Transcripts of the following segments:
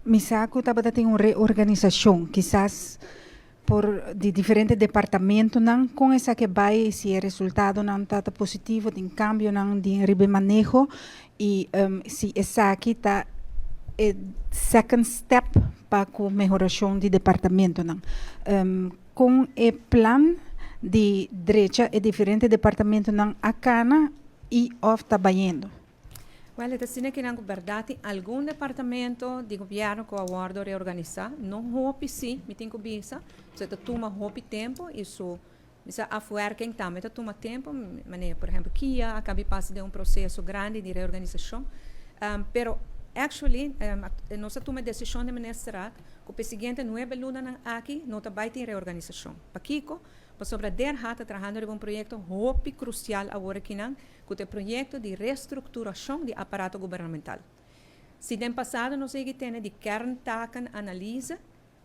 Misaco estava tem uma reorganização, quizás por de diferentes departamentos, não com essa que vai, se o resultado não está positivo, tem cambio não de manejo, e se essa aqui está second step para a melhoração de departamento. Não. Com o plano de direita e diferentes departamentos não acana e of trabalhando. Well, het is que na verdade algum departamento de governo que aguarda reorganizar, não hope sim, me tem que bisa, você toma hope tempo, isso afuera quem também toma tempo, maneira, por exemplo, Kia acaba de passar de processo grande de reorganização, pero actually, nós tomamos decisão de maneira será que o seguinte 9 lunas aqui, não vai ter reorganização. Para Kiko, para sobre der hat trabalhando em projeto hope crucial agora que não, que é o projeto de reestruturação de aparato governamental. Se no passado nós temos de kerntaken analise,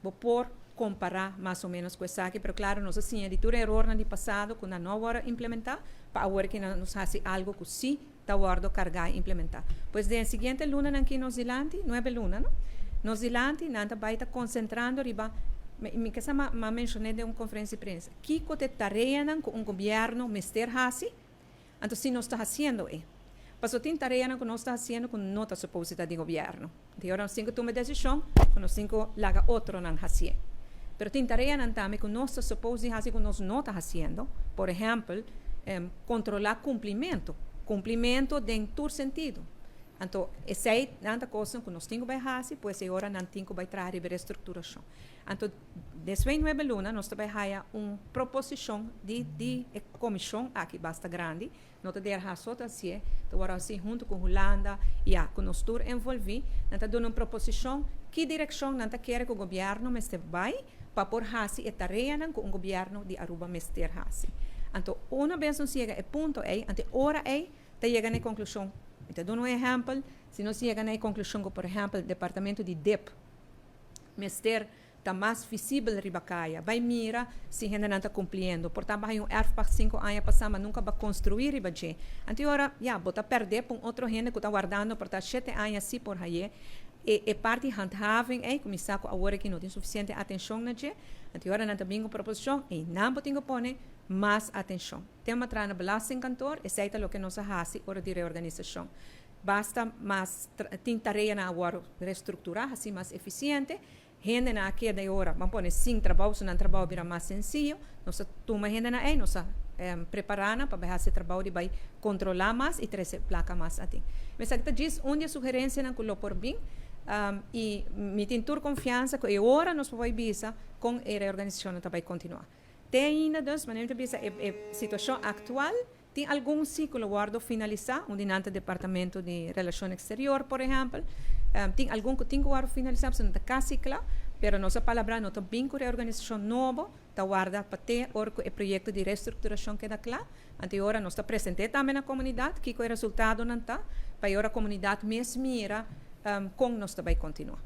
vou por comparar mais ou menos com essa aqui, mas claro, nós assim, de tudo erro no passado, que não agora implementar, para agora que nós fazemos algo que sim, está agora carregar e implementar. Pois na seguinte luna aqui em Nova Zelândia, 9 lunas, não? Nova Zelândia, não vai estar concentrando riba. Me que sama mencionei de uma conferência de prensa. Que te tarefa com um governo mister hasi, então se nós está fazendo Mas tem tarefa que nós está fazendo com não está suposto de governo. De hora cinco toma decisão, quando cinco laga outro não fazer. Pero tem tarefa também que nós está suposto de fazer que nós não está fazendo. Por exemplo, controlar cumprimento em todo sentido. Então, essa é tanta coisa que nós temos que fazer, pois agora não temos que trazer a reestruturação. Então, desde 9 lunas, nós também temos uma proposição de comissão aqui basta grande, nós temos só assim, agora assim junto com a Holanda e com nós todos envolvidos, nós temos uma proposição que direção nós queremos que o governo vai para por fazer a tarefa com o governo de Aruba mester fazer. Então, uma vez nós chegamos a ponto ante hora chegamos à conclusão. Então, dou um exemplo, se nós chegamos à conclusão que, por exemplo, o departamento de DEP, mester está mais visível ribacaia, vai mira se ainda não está cumprindo. Portanto, vai erro para 5 anos passar, mas nunca vai construir ribacaia. Então, agora, bota perder para outro gente que está guardando por 7 anos assim por aí. E parte handhaving, começar agora que não tem suficiente atenção na gente. Então, agora não tem uma proposição e não tem que pôr mais atenção. Tem uma trana belasting cantor, exceto o que nós fazemos hora de reorganização. Basta mais tem tarefa na agora reestruturar, assim mais eficiente. Gente na aqui da hora, vamos pôr sem trabalho, se não trabalho vira mais sencillo. Nós toma gente na nós preparando para fazer trabalho de vai controlar mais e trazer placa mais assim. Mas aqui diz onde a sugerência na culo por bem. E me tem toda confiança que agora nós vamos ver com a reorganização que vai continuar. Tem ainda duas maneiras de ver a situação atual. Tem algum ciclo guardo finalizar, onde não tem departamento de relação exterior, por exemplo. Tem algum que tem que guardo finalizar, porque não está quase claro, mas nossa palavra não está bem com a reorganização nova, está guarda para ter o projeto de reestruturação que está claro. Então, agora nós está presente também na comunidade, que o resultado não está, para agora a comunidade mesmo mira como nós vai continuar.